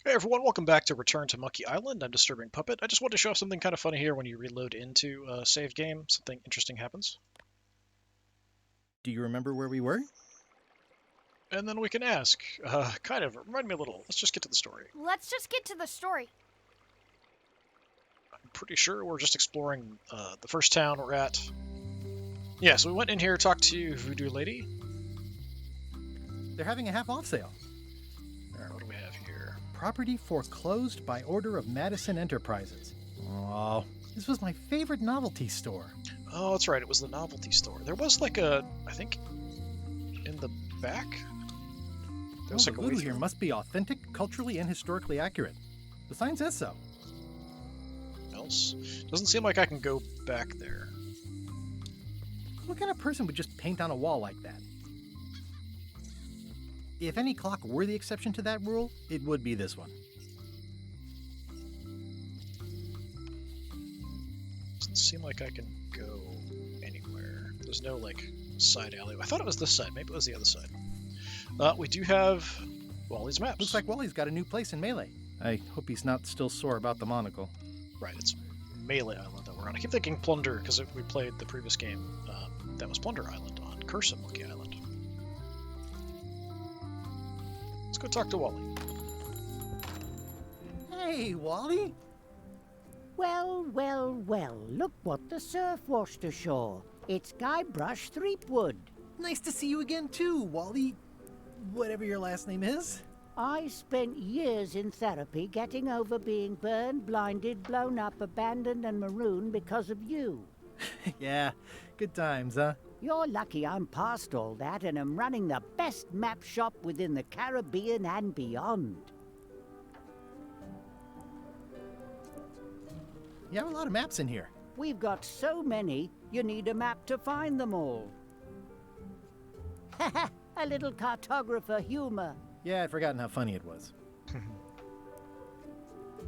Hey everyone, welcome back to Return to Monkey Island. I'm Disturbing Puppet. I just wanted to show off something kind of funny here when you reload into a save game. Something interesting happens. Do you remember where we were? And then we can ask, kind of, remind me a little. Let's just get to the story. Let's just get to the story. I'm pretty sure we're just exploring the first town we're at. Yeah, so we went in here, talked to Voodoo Lady. They're having a half-off sale. Alright, what do we have here? Property foreclosed by order of Madison Enterprises. Oh, this was my favorite novelty store. Oh, that's right, it was the novelty store. There was like I think, in the back? There was The like a voodoo way here through. must be authentic, culturally, and historically accurate. The sign says so. Else? Doesn't seem like I can go back there. What kind of person would just paint on a wall like that? If any clock were the exception to that rule, it would be this one. Doesn't seem like I can go anywhere. There's no, like, side alley. I thought it was this side. Maybe it was the other side. We do have Wally's maps. Looks like Wally's got a new place in Melee. I hope he's not still sore about the monocle. Right, it's Melee Island that we're on. I keep thinking Plunder, because we played the previous game that was Plunder Island on Curse of Monkey Island. Let's go talk to Wally. Hey, Wally! Well, well, well, look what the surf washed ashore. It's Guybrush Threepwood. Nice to see you again, too, Wally. Whatever your last name is. I spent years in therapy getting over being burned, blinded, blown up, abandoned, and marooned because of you. Yeah, good times, huh? You're lucky I'm past all that and am running the best map shop within the Caribbean and beyond. You have a lot of maps in here. We've got so many, you need a map to find them all. A little cartographer humor. Yeah, I'd forgotten how funny it was.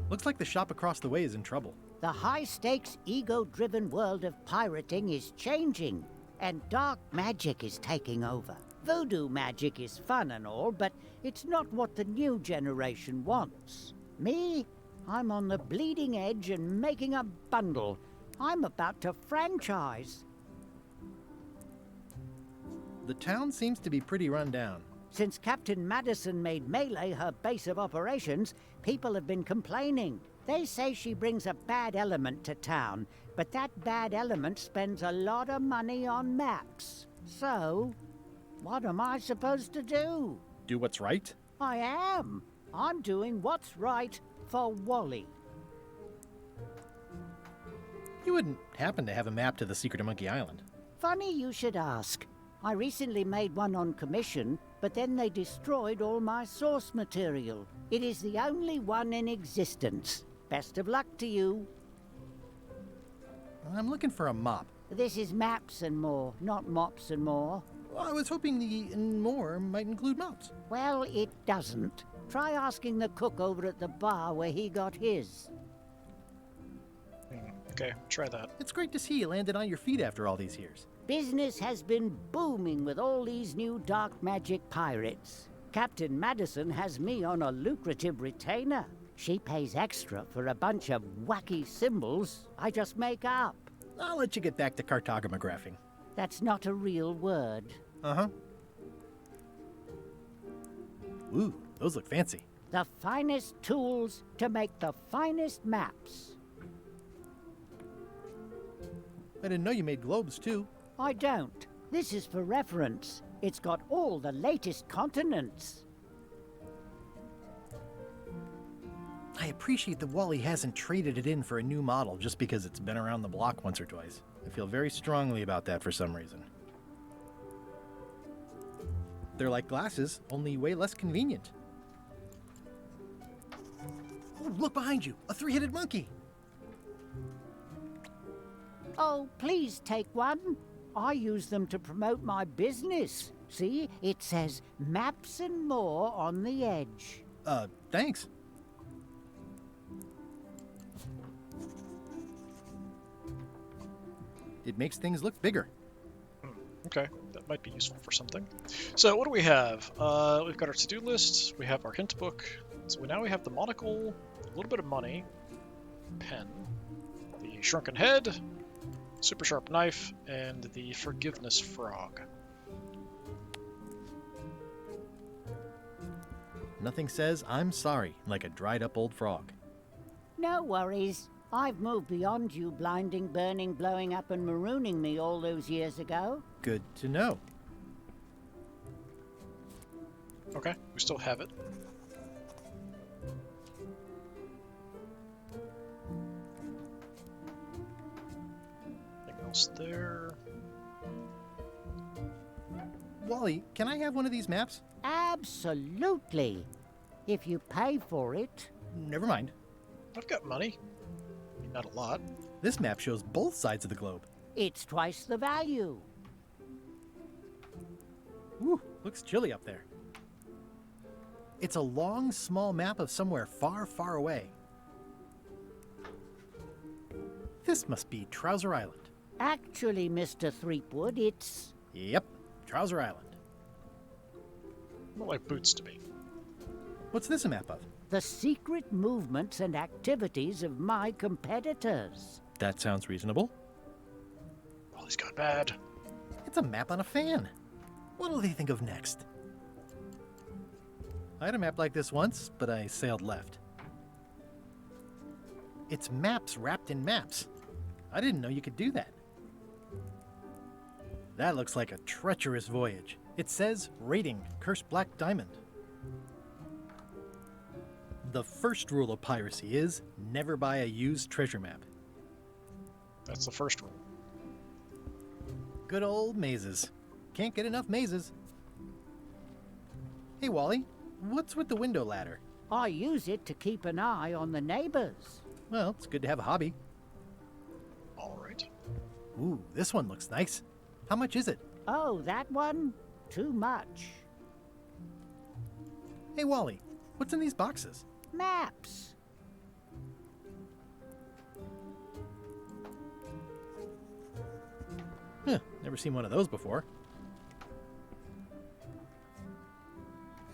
Looks like the shop across the way is in trouble. The high-stakes, ego-driven world of pirating is changing, and dark magic is taking over. Voodoo magic is fun and all, but it's not what the new generation wants. Me? I'm on the bleeding edge and making a bundle. I'm about to franchise. The town seems to be pretty run down. Since Captain Madison made Melee her base of operations, people have been complaining. They say she brings a bad element to town, but that bad element spends a lot of money on maps. So, what am I supposed to do? Do what's right? I am. I'm doing what's right for Wally. You wouldn't happen to have a map to the secret of Monkey Island. Funny you should ask. I recently made one on commission, but then they destroyed all my source material. It is the only one in existence. Best of luck to you. I'm looking for a mop. This is maps and more, not mops and more. Well, I was hoping the and more might include mops. Well, it doesn't. Try asking the cook over at the bar where he got his. Okay, try that. It's great to see you landed on your feet after all these years. Business has been booming with all these new dark magic pirates. Captain Madison has me on a lucrative retainer. She pays extra for a bunch of wacky symbols I just make up. I'll let you get back to cartographing. That's not a real word. Uh-huh. Ooh, those look fancy. The finest tools to make the finest maps. I didn't know you made globes, too. I don't. This is for reference. It's got all the latest continents. I appreciate that Wally hasn't traded it in for a new model just because it's been around the block once or twice. I feel very strongly about that for some reason. They're like glasses, only way less convenient. Oh, look behind you! A three-headed monkey! Oh, please take one. I use them to promote my business. See, it says maps and more on the edge. Thanks. It makes things look bigger. Okay, that might be useful for something. So what do we have? We've got our to-do list, we have our hint book, So now we have the monocle, a little bit of money, pen, the shrunken head, super sharp knife, and the forgiveness frog. Nothing says I'm sorry like a dried up old frog. No worries. I've moved beyond you blinding, burning, blowing up, and marooning me all those years ago. Good to know. Okay, we still have it. Anything else there? Wally, can I have one of these maps? Absolutely. If you pay for it. Never mind. I've got money. I mean, not a lot. This map shows both sides of the globe. It's twice the value. Ooh, looks chilly up there. It's a long, small map of somewhere far, far away. This must be Trouser Island. Actually, Mr. Threepwood, it's... Yep, Trouser Island. More like boots to me. What's this a map of? the secret movements and activities of my competitors. That sounds reasonable. Well, he's gone bad. It's a map on a fan. What'll they think of next? I had a map like this once, but I sailed left. It's maps wrapped in maps. I didn't know you could do that. That looks like a treacherous voyage. It says, rating, Cursed Black Diamond. The first rule of piracy is, never buy a used treasure map. That's the first rule. Good old mazes. Can't get enough mazes. Hey, Wally, what's with the window ladder? I use it to keep an eye on the neighbors. Well, it's good to have a hobby. All right. Ooh, this one looks nice. How much is it? Oh, that one? Too much. Hey, Wally, what's in these boxes? Maps. Huh, never seen one of those before.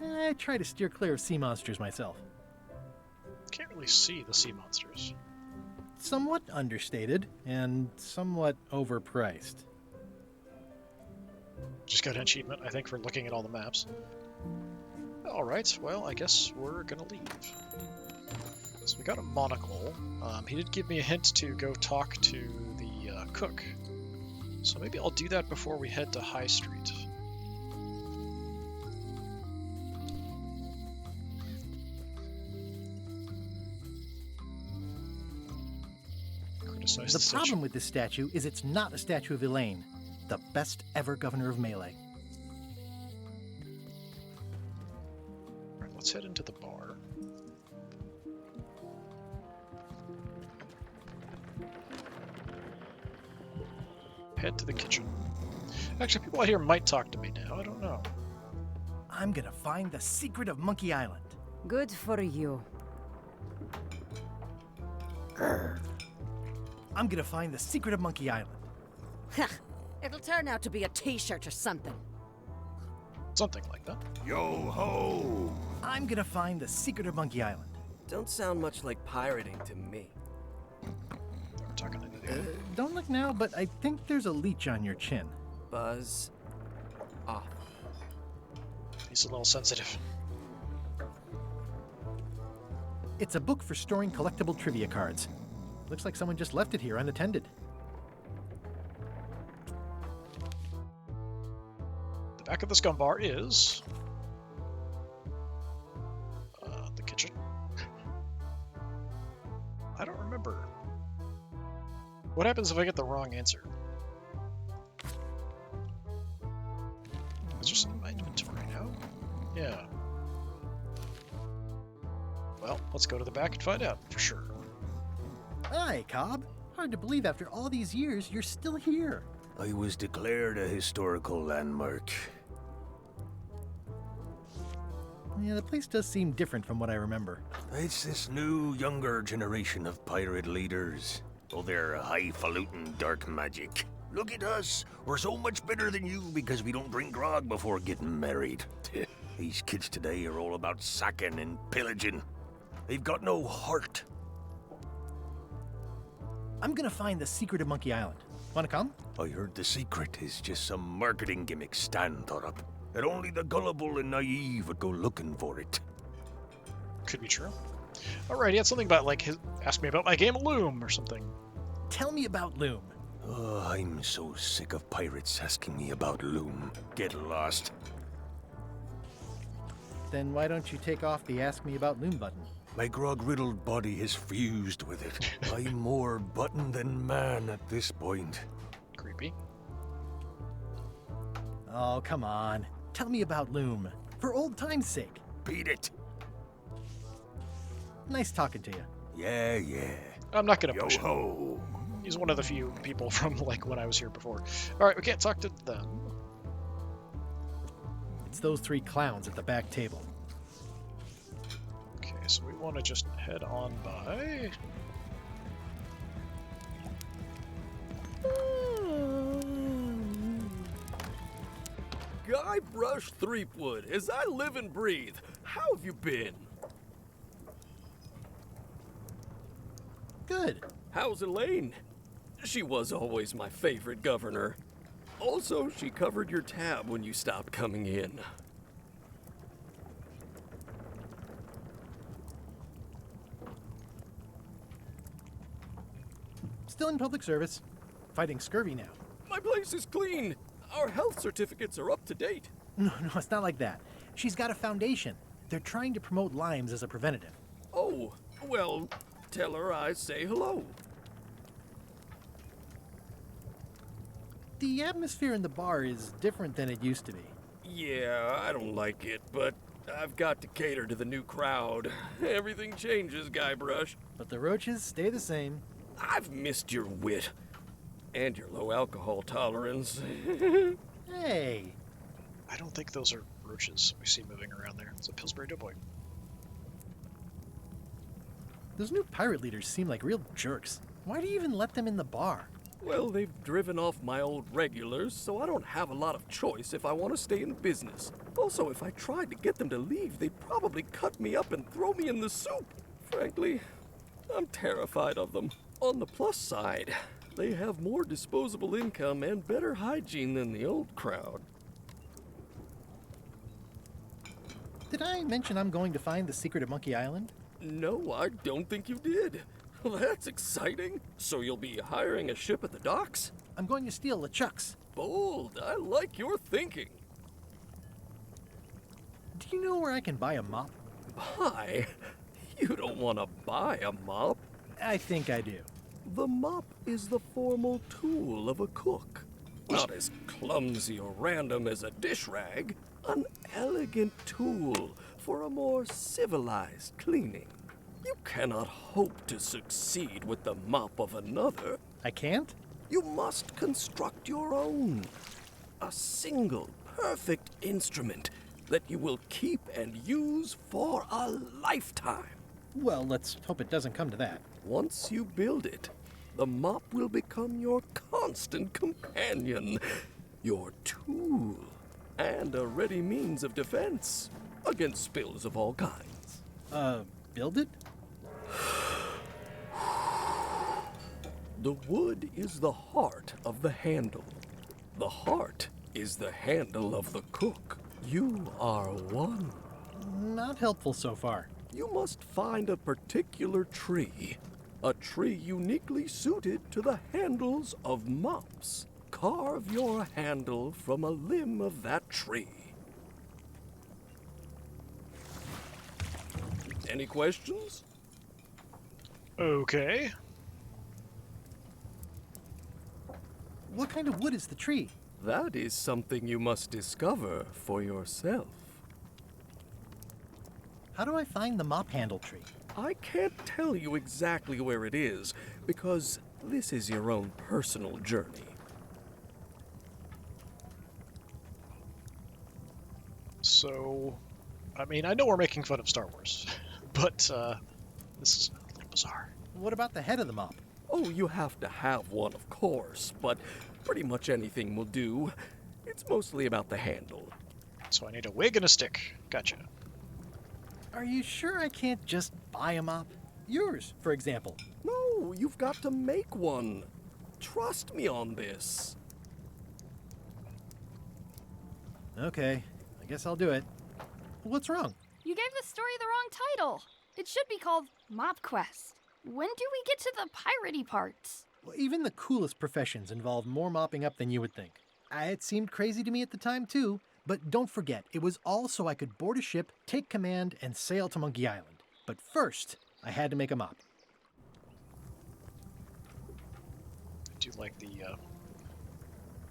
I try to steer clear of sea monsters myself. Can't really see the sea monsters. Somewhat understated and somewhat overpriced. Just got an achievement, I think, for looking at all the maps. All right, well, I guess we're gonna leave. So we got a monocle. He did give me a hint to go talk to the cook. So maybe I'll do that before we head to High Street. Criticize The statue. problem with this statue is it's not a statue of Elaine, the best ever governor of Melee. Alright, let's head into the bar. Head to the kitchen. Actually, people out here might talk to me now. I don't know. I'm gonna find the secret of Monkey Island. Good for you. I'm gonna find the secret of Monkey Island. It'll turn out to be a t-shirt or something. Something like that. Yo ho! I'm gonna find the secret of Monkey Island. Don't sound much like pirating to me. We're talking into the Don't look now, but I think there's a leech on your chin. Buzz off. He's a little sensitive. It's a book for storing collectible trivia cards. Looks like someone just left it here unattended. The back of the scum bar is the kitchen. I don't remember. What happens if I get the wrong answer? Is there some in my inventory now? Yeah. Well, let's go to the back and find out for sure. Hi, Cobb. Hard to believe after all these years you're still here. I was declared a historical landmark. Yeah, the place does seem different from what I remember. It's this new, younger generation of pirate leaders. Oh, they're highfalutin dark magic. Look at us. We're so much better than you because we don't drink grog before getting married. These kids today are all about sacking and pillaging. They've got no heart. I'm gonna find the secret of Monkey Island. Wanna come? I heard the secret is just some marketing gimmick Stan thought up. That only the gullible and naive would go looking for it. Could be true. Alright, he had something about, like, ask me about my game Loom or something. Tell me about Loom. Oh, I'm so sick of pirates asking me about Loom. Get lost. Then why don't you take off the Ask Me About Loom button? My grog-riddled body has fused with it. I'm more button than man at this point. Creepy. Oh, come on. Tell me about Loom. For old time's sake. Beat it. Nice talking to you. Yeah. I'm not gonna push him. Yo-ho. He's one of the few people from, like, when I was here before. Alright, we can't talk to them. It's those 3 clowns at the back table. Okay, so we want to just head on by. Guybrush Threepwood, as I live and breathe, how have you been? Good. How's Elaine? She was always my favorite governor. Also, she covered your tab when you stopped coming in. Still in public service. Fighting scurvy now. My place is clean. Our health certificates are up to date. No, it's not like that. She's got a foundation. They're trying to promote limes as a preventative. Oh, well, tell her I say hello. The atmosphere in the bar is different than it used to be. Yeah, I don't like it, but I've got to cater to the new crowd. Everything changes, Guybrush. But the roaches stay the same. I've missed your wit. And your low alcohol tolerance. Hey! I don't think those are roaches we see moving around there. It's a Pillsbury Doughboy. Those new pirate leaders seem like real jerks. Why do you even let them in the bar? Well, they've driven off my old regulars, so I don't have a lot of choice if I want to stay in business. Also, if I tried to get them to leave, they'd probably cut me up and throw me in the soup. Frankly, I'm terrified of them. On the plus side, they have more disposable income and better hygiene than the old crowd. Did I mention I'm going to find the secret of Monkey Island? No, I don't think you did. That's exciting. So you'll be hiring a ship at the docks? I'm going to steal LeChuck's. Bold. I like your thinking. Do you know where I can buy a mop? Buy? You don't want to buy a mop. I think I do. The mop is the formal tool of a cook. Not as clumsy or random as a dish rag. An elegant tool for a more civilized cleaning. You cannot hope to succeed with the mop of another. I can't? You must construct your own. A single, perfect instrument that you will keep and use for a lifetime. Well, let's hope it doesn't come to that. Once you build it, the mop will become your constant companion, your tool, and a ready means of defense against spills of all kinds. Build it? The wood is the heart of the handle. The heart is the handle of the cook. You are one. Not helpful so far. You must find a particular tree. A tree uniquely suited to the handles of mops. Carve your handle from a limb of that tree. Any questions? Okay. What kind of wood is the tree? That is something you must discover for yourself. How do I find the mop handle tree? I can't tell you exactly where it is, because this is your own personal journey. So, I mean, I know we're making fun of Star Wars, but this is a little bizarre. What about the head of the mop? Oh, you have to have one, of course, but pretty much anything will do. It's mostly about the handle. So I need a wig and a stick. Gotcha. Are you sure I can't just buy a mop? Yours, for example. No, you've got to make one. Trust me on this. Okay, I guess I'll do it. What's wrong? You gave the story the wrong title. It should be called Mop Quest. When do we get to the piratey parts? Well, even the coolest professions involve more mopping up than you would think. It seemed crazy to me at the time, too. But don't forget, it was all so I could board a ship, take command, and sail to Monkey Island. But first, I had to make a mop. I do like the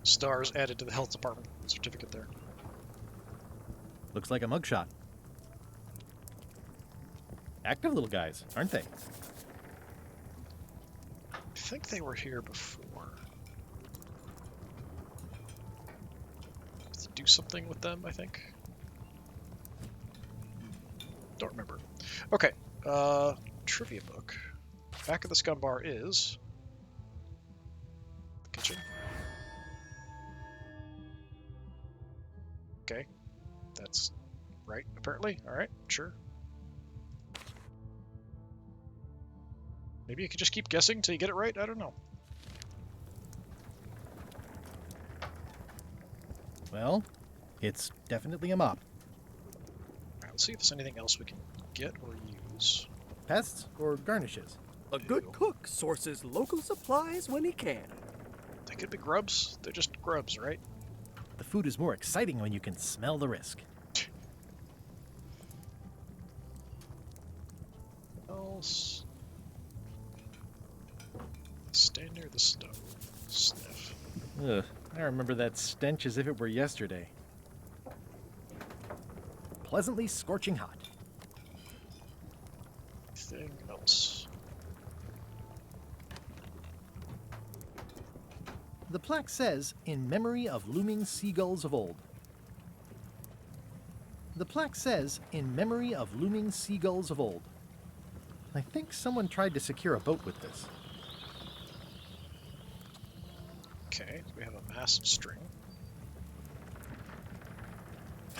stars added to the health department certificate there. Looks like a mugshot. Active little guys, aren't they? I think they were here before. Let's do something with them, I think. Don't remember. Okay, trivia book. Back of the scum bar is the kitchen. Okay, that's right, apparently. Alright, sure. Maybe you could just keep guessing till you get it right? I don't know. Well, it's definitely a mop. Alright, let's see if there's anything else we can get or use. Pests or garnishes? A good cook sources local supplies when he can. They could be grubs. They're just grubs, right? The food is more exciting when you can smell the risk. Else. Stay near the stove. Sniff. Ugh, I remember that stench as if it were yesterday. Pleasantly scorching hot. Anything else? The plaque says, in memory of looming seagulls of old. The plaque says, in memory of looming seagulls of old. I think someone tried to secure a boat with this. Okay, we have a mast string.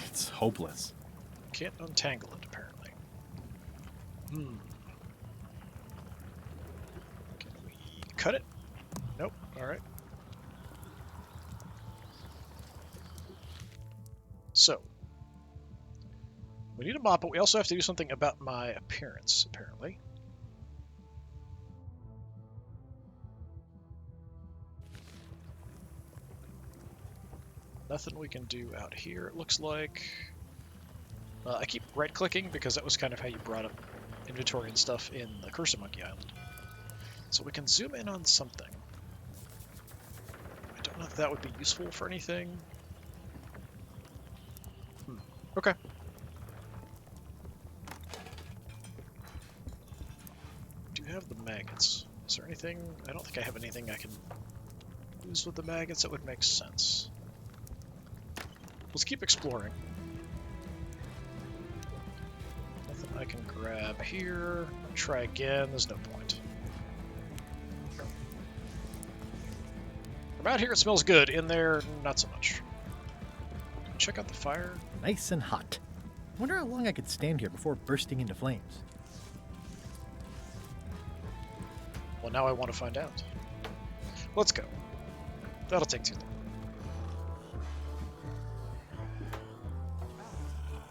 It's hopeless. Can't untangle it, apparently. Can we cut it? Nope. Alright. So, we need a mop, but we also have to do something about my appearance, apparently. Nothing we can do out here, it looks like. I keep right-clicking because that was kind of how you brought up inventory and stuff in the Curse of Monkey Island. So we can zoom in on something. I don't know if that would be useful for anything. Okay. Do you have the maggots? Is there anything? I don't think I have anything I can use with the maggots that would make sense. Let's keep exploring. Nothing I can grab here. Try again. There's no point. From out here, it smells good. In there, not so much. Check out the fire. Nice and hot. Wonder how long I could stand here before bursting into flames. Well, now I want to find out. Let's go. That'll take too long.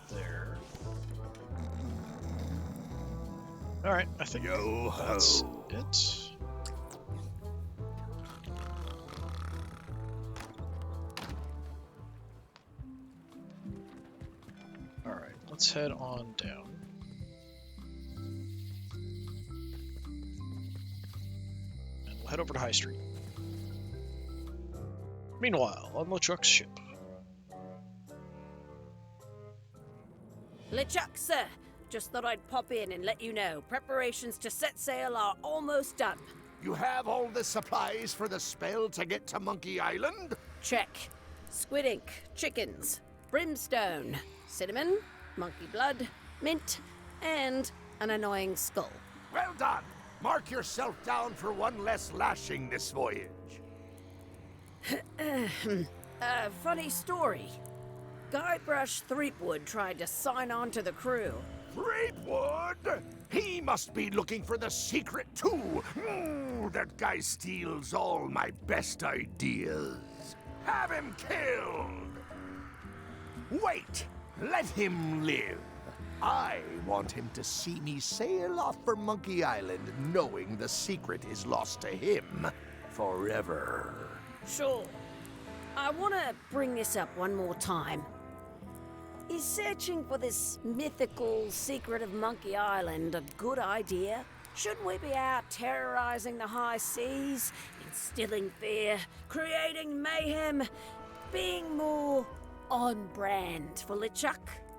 There. Alright, I think that's it. Alright, let's head on down. And we'll head over to High Street. Meanwhile, on LeChuck's ship. LeChuck, sir. Just thought I'd pop in and let you know. Preparations to set sail are almost done. You have all the supplies for the spell to get to Monkey Island? Check. Squid ink, chickens, brimstone, cinnamon, monkey blood, mint, and an annoying skull. Well done! Mark yourself down for one less lashing this voyage. Funny story. Guybrush Threepwood tried to sign on to the crew. Threepwood? He must be looking for the secret too. That guy steals all my best ideas. Have him killed. Wait, let him live. I want him to see me sail off for Monkey Island knowing the secret is lost to him forever. Sure. I want to bring this up one more time. Is searching for this mythical secret of Monkey Island a good idea? Shouldn't we be out terrorizing the high seas, instilling fear, creating mayhem, being more on brand for LeChuck?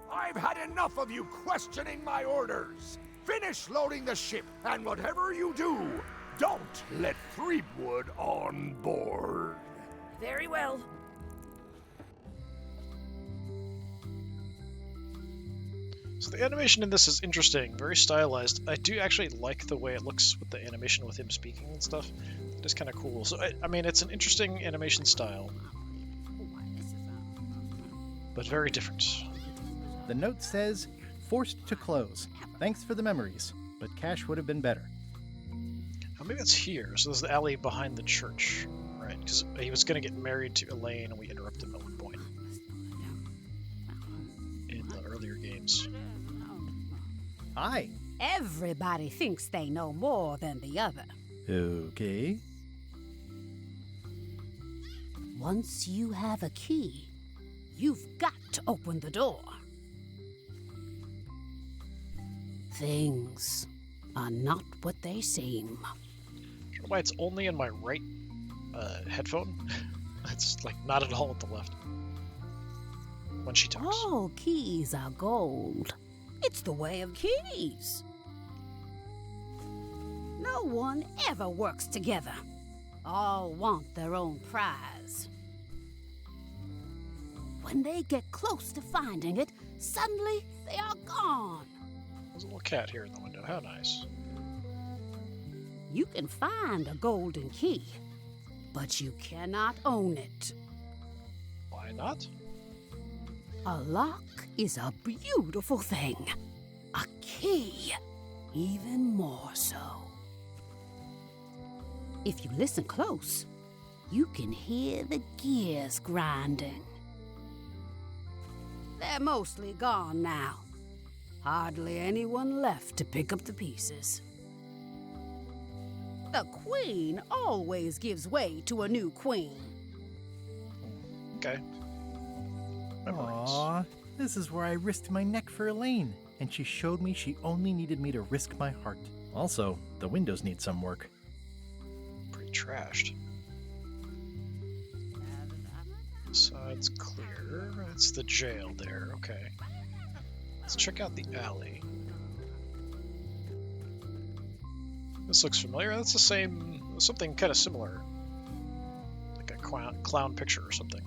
I've had enough of you questioning my orders. Finish loading the ship, and whatever you do, don't let Threepwood on board. Very well. So the animation in this is interesting, very stylized. I do actually like the way it looks with the animation with him speaking and stuff. It is kind of cool. So, I mean, it's an interesting animation style, but very different. The note says, forced to close. Thanks for the memories, but cash would have been better. Oh, maybe it's here. So there's the alley behind the church, right? Because he was going to get married to Elaine, and we interrupted him at one point in the earlier games. Hi. Everybody thinks they know more than the other. Okay. Once you have a key, you've got to open the door. Things are not what they seem. I don't know why it's only in my right headphone. It's like not at all at the left when she talks. All keys are gold. It's the way of keys. No one ever works together. All want their own prize. When they get close to finding it, suddenly they are gone. There's a little cat here in the window. How nice. You can find a golden key, but you cannot own it. Why not? A lock is a beautiful thing. A key, even more so. If you listen close, you can hear the gears grinding. They're mostly gone now. Hardly anyone left to pick up the pieces. The queen always gives way to a new queen. Okay. Aww, this is where I risked my neck for Elaine, and she showed me she only needed me to risk my heart. Also, the windows need some work. Pretty trashed. Side's clear. It's the jail there. Okay. Let's check out the alley. This looks familiar. That's the same, something kind of similar. Like a clown picture or something.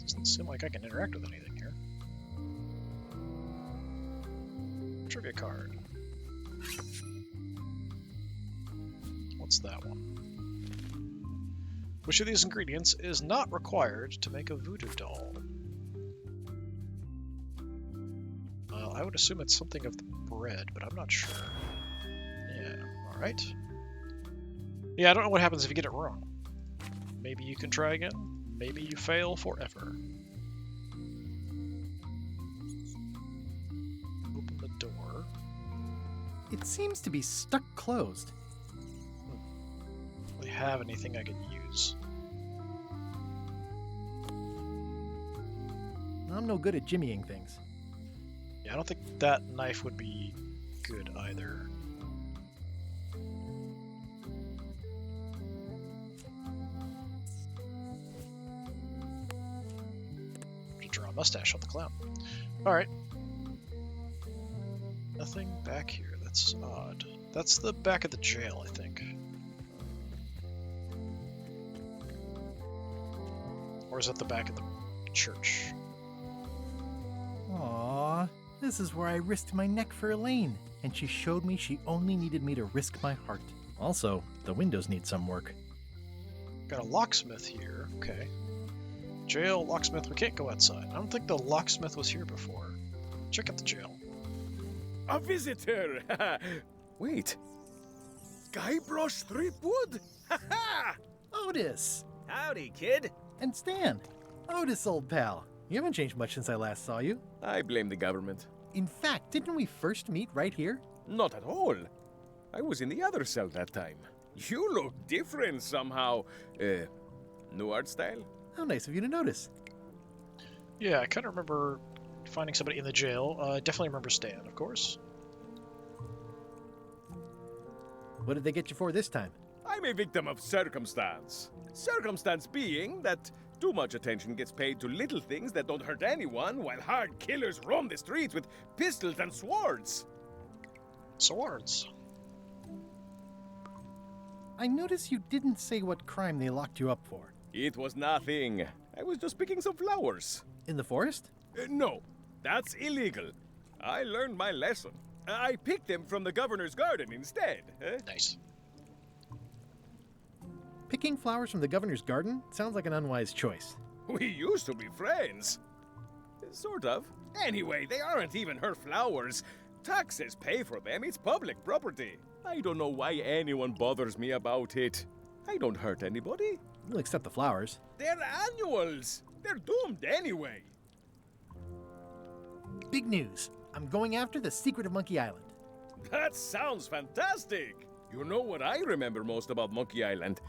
Doesn't seem like I can interact with anything here. Trivia card. What's that one? Which of these ingredients is not required to make a voodoo doll? I would assume it's something of the bread, but I'm not sure. Yeah, alright. Yeah, I don't know what happens if you get it wrong. Maybe you can try again. Maybe you fail forever. Open the door. It seems to be stuck closed. Do I have anything I can use? I'm no good at jimmying things. Yeah, I don't think that knife would be good either. Should draw a mustache on the clown. Alright. Nothing back here. That's odd. That's the back of the jail, I think. Or is that the back of the church? Aww, this is where I risked my neck for Elaine, and she showed me she only needed me to risk my heart. Also, the windows need some work. Got a locksmith here. Okay. Jail, locksmith, we can't go outside. I don't think the locksmith was here before. Check out the jail. A visitor! Wait. Guybrush Threepwood? Ha ha! Otis! Howdy, kid. And Stan. Otis, old pal. You haven't changed much since I last saw you. I blame the government. In fact, didn't we first meet right here? Not at all. I was in the other cell that time. You look different somehow. New art style? How nice of you to notice. Yeah, I kind of remember finding somebody in the jail. Definitely remember Stan, of course. What did they get you for this time? I'm a victim of circumstance. Circumstance being that too much attention gets paid to little things that don't hurt anyone, while hard killers roam the streets with pistols and swords. Swords. I notice you didn't say what crime they locked you up for. It was nothing. I was just picking some flowers. In the forest? No, that's illegal. I learned my lesson. I picked them from the governor's garden instead. Nice. Picking flowers from the governor's garden sounds like an unwise choice. We used to be friends. Sort of. Anyway, they aren't even her flowers. Taxes pay for them. It's public property. I don't know why anyone bothers me about it. I don't hurt anybody. We'll accept the flowers. They're annuals. They're doomed anyway. Big news. I'm going after the secret of Monkey Island. That sounds fantastic. You know what I remember most about Monkey Island?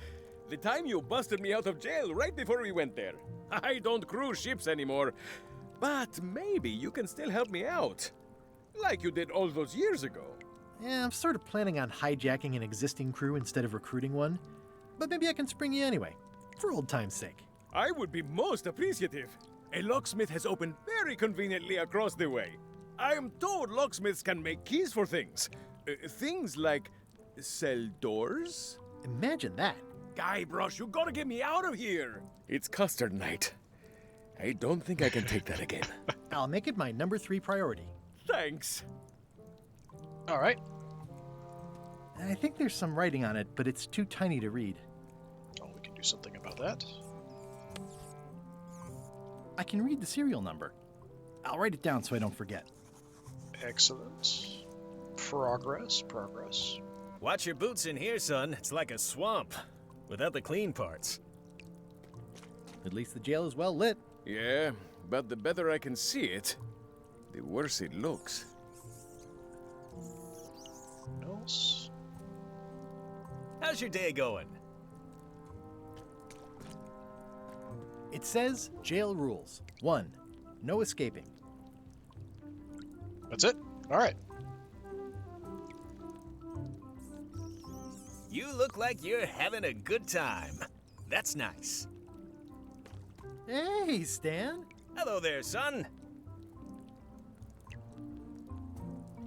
The time you busted me out of jail right before we went there. I don't cruise ships anymore. But maybe you can still help me out. Like you did all those years ago. Yeah, I'm sort of planning on hijacking an existing crew instead of recruiting one. But maybe I can spring you anyway, for old time's sake. I would be most appreciative. A locksmith has opened very conveniently across the way. I am told locksmiths can make keys for things. Things like cell doors. Imagine that. Guybrush, you gotta get me out of here. It's custard night. I don't think I can take that again. I'll make it my number 3 priority. Thanks. All right. I think there's some writing on it, but it's too tiny to read. Oh, we can do something about that. I can read the serial number. I'll write it down so I don't forget. Excellent. Progress. Watch your boots in here, son. It's like a swamp, without the clean parts. At least the jail is well lit. Yeah, but the better I can see it, the worse it looks. Else? How's your day going? It says jail rules. 1. No escaping. That's it? All right. You look like you're having a good time. That's nice. Hey, Stan. Hello there, son.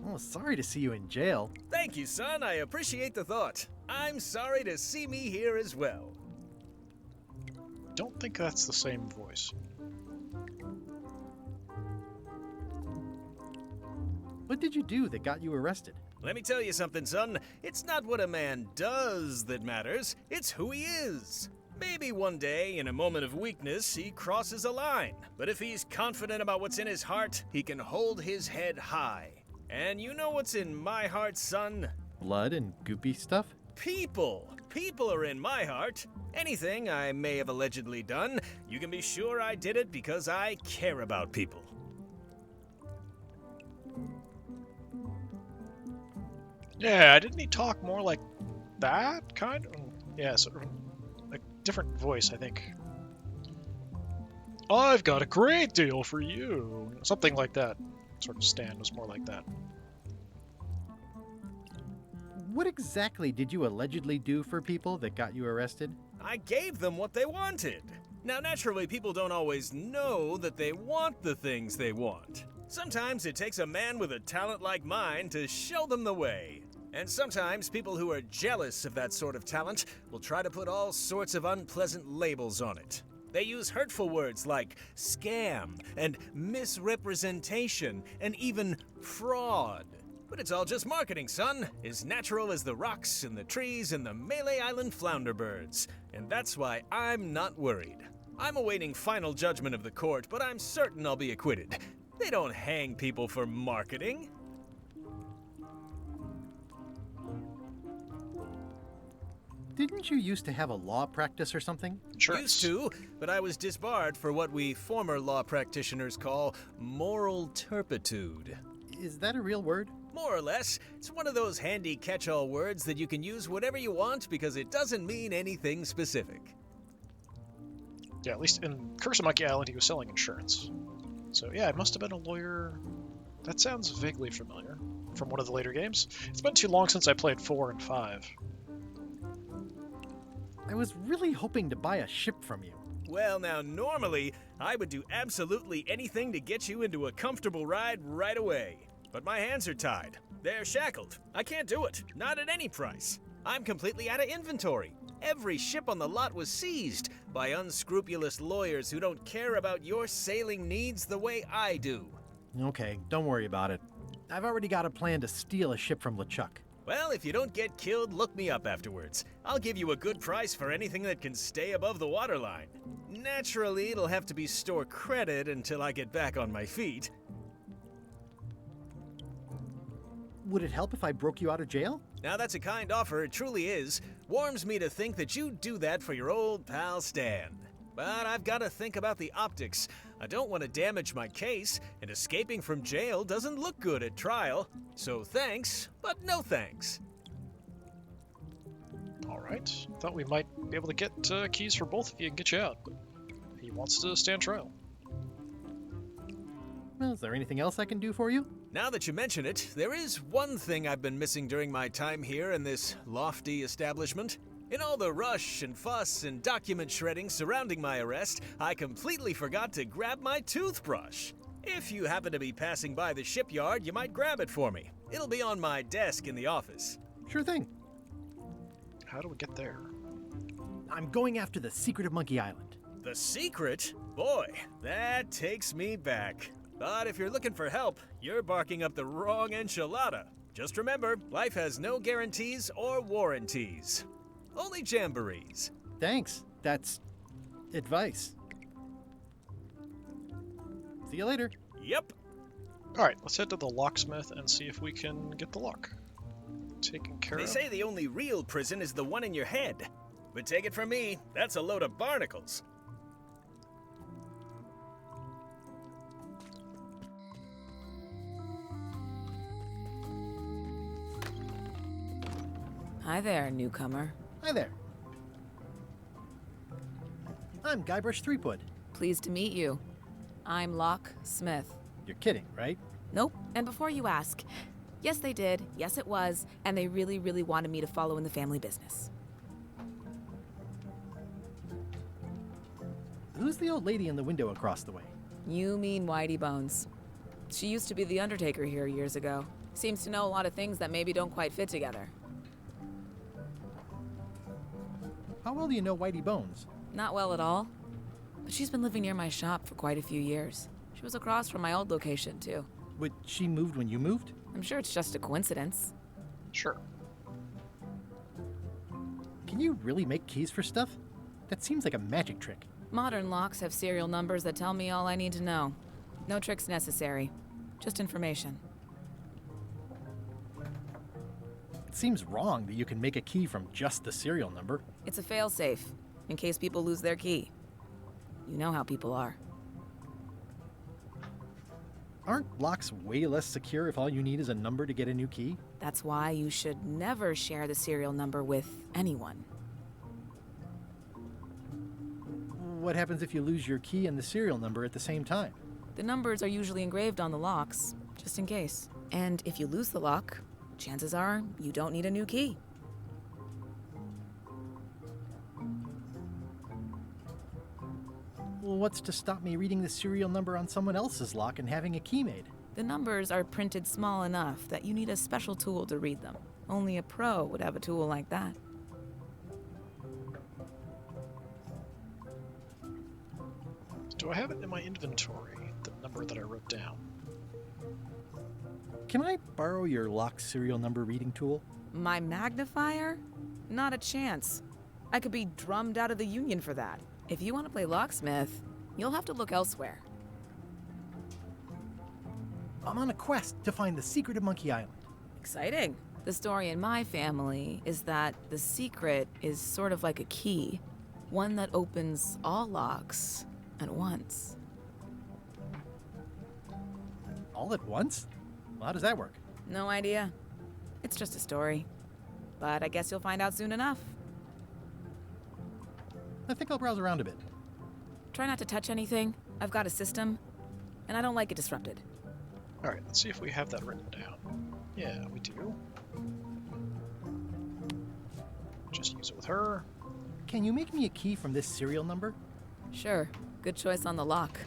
Oh, sorry to see you in jail. Thank you, son. I appreciate the thought. I'm sorry to see me here as well. Don't think that's the same voice. What did you do that got you arrested? Let me tell you something, son. It's not what a man does that matters, it's who he is. Maybe one day, in a moment of weakness, he crosses a line. But if he's confident about what's in his heart, he can hold his head high. And you know what's in my heart, son? Blood and goopy stuff? People. People are in my heart. Anything I may have allegedly done, you can be sure I did it because I care about people. Yeah, didn't he talk more like that, kind of? Yeah, sort of a different voice, I think. I've got a great deal for you. Something like that. Sort of Stan was more like that. What exactly did you allegedly do for people that got you arrested? I gave them what they wanted. Now, naturally, people don't always know that they want the things they want. Sometimes it takes a man with a talent like mine to show them the way. And sometimes people who are jealous of that sort of talent will try to put all sorts of unpleasant labels on it. They use hurtful words like scam and misrepresentation and even fraud. But it's all just marketing, son. As natural as the rocks and the trees and the Melee Island flounder birds. And that's why I'm not worried. I'm awaiting final judgment of the court, but I'm certain I'll be acquitted. They don't hang people for marketing. Didn't you used to have a law practice or something? Sure. Used to, but I was disbarred for what we former law practitioners call moral turpitude. Is that a real word? More or less. It's one of those handy catch-all words that you can use whatever you want because it doesn't mean anything specific. Yeah, at least in Curse of Monkey Island, he was selling insurance. So yeah, it must have been a lawyer. That sounds vaguely familiar from one of the later games. It's been too long since I played 4 and 5. I was really hoping to buy a ship from you. Well, now, normally, I would do absolutely anything to get you into a comfortable ride right away. But my hands are tied. They're shackled. I can't do it. Not at any price. I'm completely out of inventory. Every ship on the lot was seized by unscrupulous lawyers who don't care about your sailing needs the way I do. Okay, don't worry about it. I've already got a plan to steal a ship from LeChuck. Well, if you don't get killed, look me up afterwards. I'll give you a good price for anything that can stay above the waterline. Naturally, it'll have to be store credit until I get back on my feet. Would it help if I broke you out of jail? Now that's a kind offer, it truly is. Warms me to think that you'd do that for your old pal Stan. But I've got to think about the optics. I don't want to damage my case, and escaping from jail doesn't look good at trial. So thanks, but no thanks. Alright. Thought we might be able to get keys for both of you and get you out, but he wants to stand trial. Well, is there anything else I can do for you? Now that you mention it, there is one thing I've been missing during my time here in this lofty establishment. In all the rush and fuss and document shredding surrounding my arrest, I completely forgot to grab my toothbrush. If you happen to be passing by the shipyard, you might grab it for me. It'll be on my desk in the office. Sure thing. How do we get there? I'm going after the secret of Monkey Island. The secret? Boy, that takes me back. But if you're looking for help, you're barking up the wrong enchilada. Just remember, life has no guarantees or warranties. Only jamborees. Thanks. That's advice. See you later. Yep. Alright, let's head to the locksmith and see if we can get the lock taken care They of. say the only real prison is the one in your head. But take it from me, that's a load of barnacles. Hi there, newcomer. Hi there. I'm Guybrush Threepwood. Pleased to meet you. I'm Locke Smith. You're kidding, right? Nope. And before you ask, yes, they did. Yes, it was. And they really, really wanted me to follow in the family business. Who's the old lady in the window across the way? You mean Whitey Bones. She used to be the Undertaker here years ago. Seems to know a lot of things that maybe don't quite fit together. How well do you know Whitey Bones? Not well at all. But she's been living near my shop for quite a few years. She was across from my old location, too. But she moved when you moved? I'm sure it's just a coincidence. Sure. Can you really make keys for stuff? That seems like a magic trick. Modern locks have serial numbers that tell me all I need to know. No tricks necessary. Just information. It seems wrong that you can make a key from just the serial number. It's a failsafe, in case people lose their key. You know how people are. Aren't locks way less secure if all you need is a number to get a new key? That's why you should never share the serial number with anyone. What happens if you lose your key and the serial number at the same time? The numbers are usually engraved on the locks, just in case. And if you lose the lock, chances are you don't need a new key. Well, what's to stop me reading the serial number on someone else's lock and having a key made? The numbers are printed small enough that you need a special tool to read them. Only a pro would have a tool like that. Do I have it in my inventory, the number that I wrote down? Can I borrow your lock serial number reading tool? My magnifier? Not a chance. I could be drummed out of the union for that. If you want to play locksmith, you'll have to look elsewhere. I'm on a quest to find the secret of Monkey Island. Exciting. The story in my family is that the secret is sort of like a key, one that opens all locks at once. All at once? Well, how does that work? No idea. It's just a story. But I guess you'll find out soon enough. I think I'll browse around a bit. Try not to touch anything. I've got a system, and I don't like it disrupted. Alright, let's see if we have that written down. Yeah, we do. Just use it with her. Can you make me a key from this serial number? Sure. Good choice on the lock.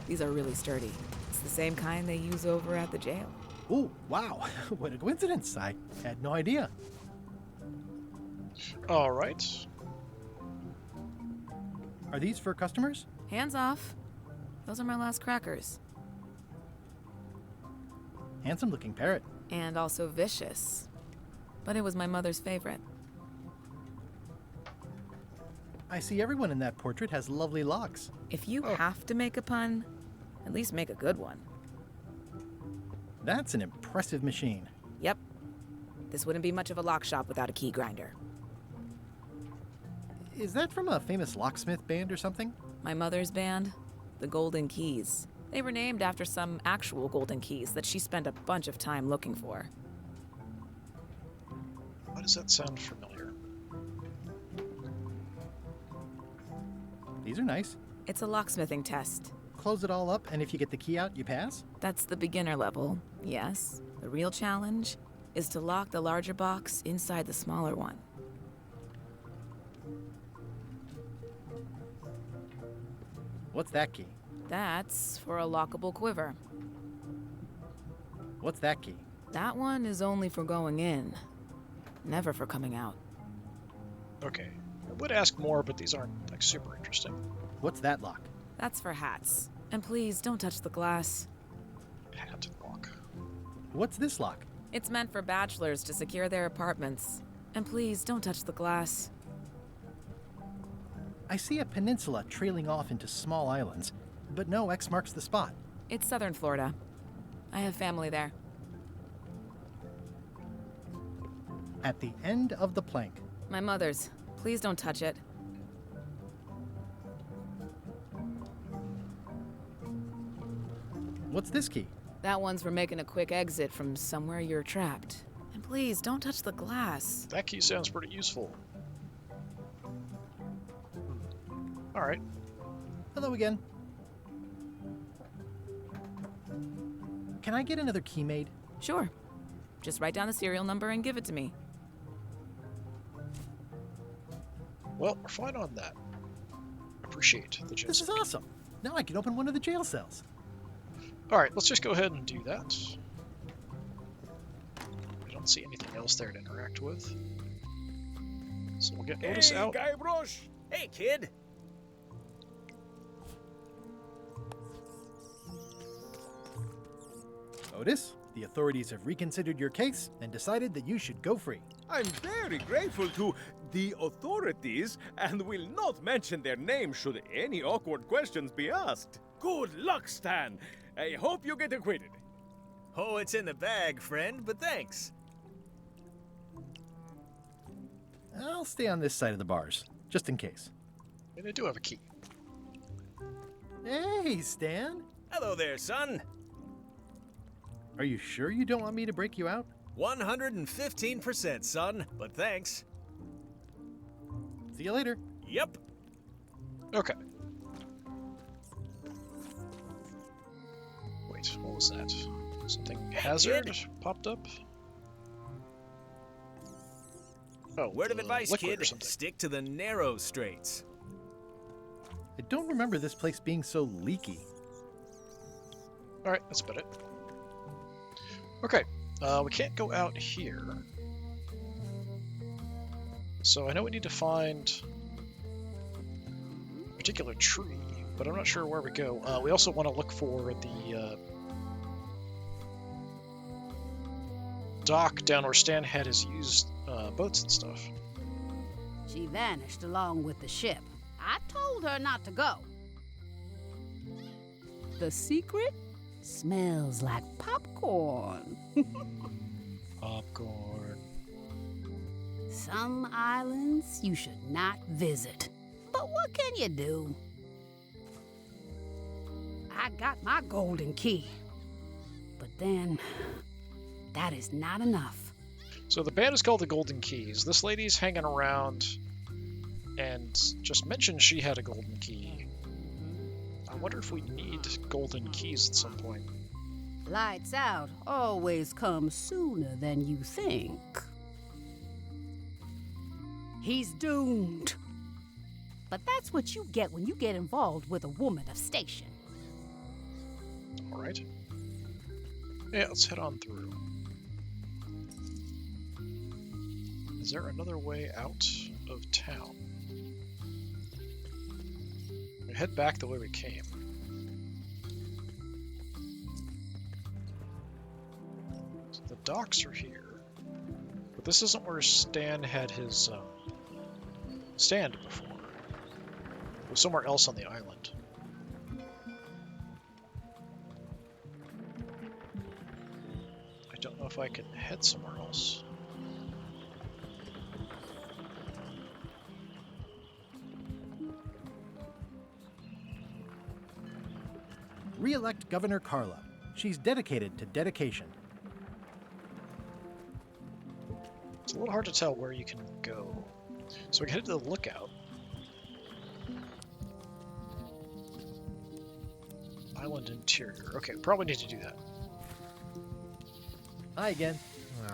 These are really sturdy. It's the same kind they use over at the jail. Oh, wow. What a coincidence. I had no idea. Alright. Are these for customers? Hands off. Those are my last crackers. Handsome looking parrot. And also vicious. But it was my mother's favorite. I see everyone in that portrait has lovely locks. If you have to make a pun, at least make a good one. That's an impressive machine. Yep. This wouldn't be much of a lock shop without a key grinder. Is that from a famous locksmith band or something? My mother's band, the Golden Keys. They were named after some actual golden keys that she spent a bunch of time looking for. Why does that sound familiar? These are nice. It's a locksmithing test. Close it all up, and if you get the key out, you pass? That's the beginner level, yes. The real challenge is to lock the larger box inside the smaller one. What's that key? That's for a lockable quiver. What's that key? That one is only for going in, never for coming out. Okay. I would ask more, but these aren't, like, super interesting. What's that lock? That's for hats. And please, don't touch the glass. Hat lock. What's this lock? It's meant for bachelors to secure their apartments. And please, don't touch the glass. I see a peninsula trailing off into small islands, but no X marks the spot. It's southern Florida. I have family there. At the end of the plank. My mother's. Please don't touch it. What's this key? That one's for making a quick exit from somewhere you're trapped. And please, don't touch the glass. That key sounds pretty useful. Alright. Hello again. Can I get another key made? Sure. Just write down the serial number and give it to me. Well, we're fine on that. Appreciate the gist. This is awesome. Now I can open one of the jail cells. Alright, let's just go ahead and do that. I don't see anything else there to interact with. So we'll get Otis out. Guy Brosh! Hey, kid! Otis, the authorities have reconsidered your case and decided that you should go free. I'm very grateful to the authorities and will not mention their name should any awkward questions be asked. Good luck, Stan. I hope you get acquitted. Oh, it's in the bag, friend, but thanks. I'll stay on this side of the bars, just in case. And I do have a key. Hey, Stan. Hello there, son. Are you sure you don't want me to break you out? 115%, son, but thanks. See you later. Yep. Okay. Wait, what was that? Something hazard popped up? Oh, Word of advice, liquid kid. or something. Stick to the narrow straights. I don't remember this place being so leaky. Alright, that's about it. Okay, we can't go out here. So I know we need to find a particular tree, but I'm not sure where we go. We also want to look for the dock down where Stan had his used boats and stuff. She vanished along with the ship. I told her not to go. The secret smells like popcorn. Popcorn. Some islands you should not visit. But what can you do? I got my golden key. But then, that is not enough. So the band is called the Golden Keys. This lady's hanging around and just mentioned she had a golden key. I wonder if we need golden keys at some point. Lights out always comes sooner than you think. He's doomed. But that's what you get when you get involved with a woman of station. All right. Yeah, let's head on through. Is there another way out of town? We head back the way we came. So the docks are here, but this isn't where Stan had his stand before. It was somewhere else on the island. I don't know if I can head somewhere else. Re-elect Governor Carla. She's dedicated to dedication. It's a little hard to tell where you can go. So we can head to the lookout. Island interior. Okay, probably need to do that. Hi again.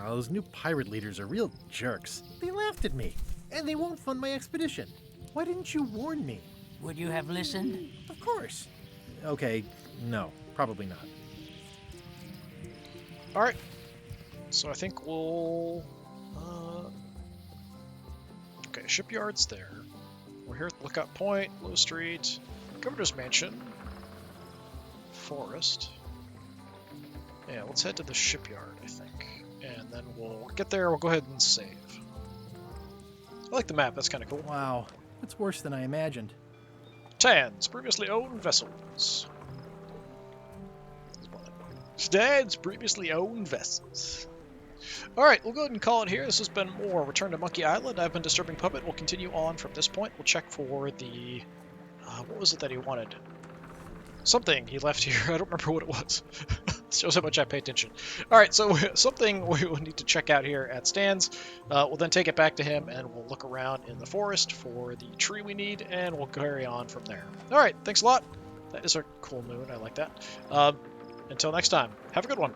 Oh, those new pirate leaders are real jerks. They laughed at me, and they won't fund my expedition. Why didn't you warn me? Would you have listened? Of course. Okay, no, probably not. Alright. So I think we'll... Okay, shipyard's there. We're here at Lookout Point, Low Street, Governor's Mansion, Forest. Yeah, let's head to the shipyard, I think. And then we'll get there, we'll go ahead and save. I like the map, that's kind of cool. Wow, that's worse than I imagined. Stan's previously owned vessels. Stan's previously owned vessels. Alright, we'll go ahead and call it here. This has been more Return to Monkey Island. I've been Disturbing Puppet. We'll continue on from this point. We'll check for the... what was it that he wanted? Something he left here. I don't remember what it was. It shows how much I pay attention. Alright, so something we will need to check out here at Stan's. We'll then take it back to him, and we'll look around in the forest for the tree we need, and we'll carry on from there. Alright, thanks a lot. That is a cool moon. I like that. Until next time, have a good one.